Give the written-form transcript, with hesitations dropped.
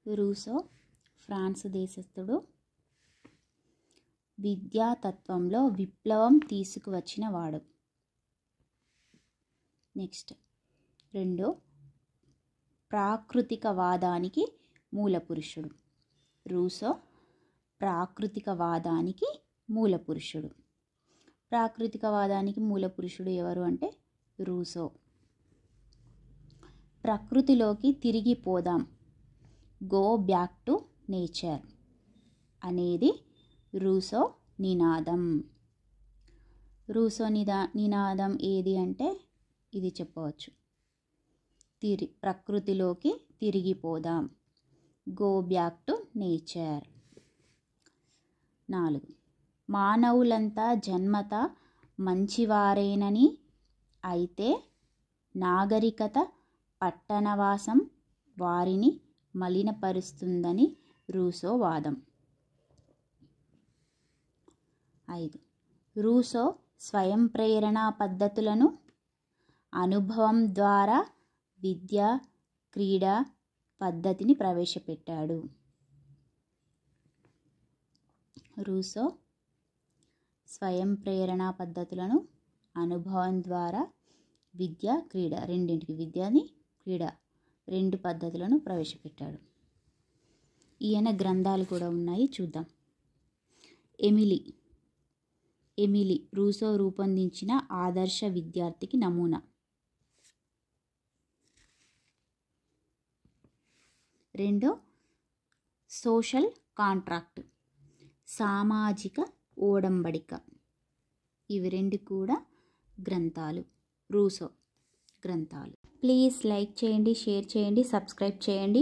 Russo France దేశస్థుడు. విద్యాతత్వంలో విప్లవం తీసుకువచ్చిన వాడు. నెక్స్ట్ 2 ప్రాకృతికవాదానికి మూలపురుషుడు. రూసో ప్రాకృతికవాదానికి మూలపురుషుడు. ప్రాకృతికవాదానికి మూలపురుషుడు ఎవరు అంటే రూసో. ప్రకృతిలోకి తిరిగి పోదాం, గో బ్యాక్ టు నేచర్ అనేది రూసో నినాదం. రూసో నినాదం ఏది అంటే ఇది చెప్పవచ్చు, ప్రకృతిలోకి తిరిగిపోదాం, గో బ్యాక్ టు నేచర్. 4 మానవులంతా జన్మత మంచివారేనని, అయితే నాగరికత పట్టణవాసం వారిని మలినపరుస్తుందని రూసో వాదం. 5 రూసో స్వయం ప్రేరణా పద్ధతులను అనుభవం ద్వారా విద్య క్రీడా పద్ధతిని ప్రవేశపెట్టాడు. రూసో స్వయం ప్రేరణా పద్ధతులను అనుభవం ద్వారా విద్య క్రీడ రెండింటికి, విద్యని క్రీడ 2 పద్ధతులను ప్రవేశపెట్టాడు. ఈయన గ్రంథాలు కూడా ఉన్నాయి, చూద్దాం. ఎమిలీ రూసో రూపొందించిన ఆదర్శ విద్యార్థికి నమూనా. 2 సోషల్ కాంట్రాక్ట్ సామాజిక ఓడంబడిక. ఇవి 2 కూడా గ్రంథాలు, రూసో గ్రంథాలు. ప్లీజ్ లైక్ చేయండి, షేర్ చేయండి, సబ్స్క్రైబ్ చేయండి.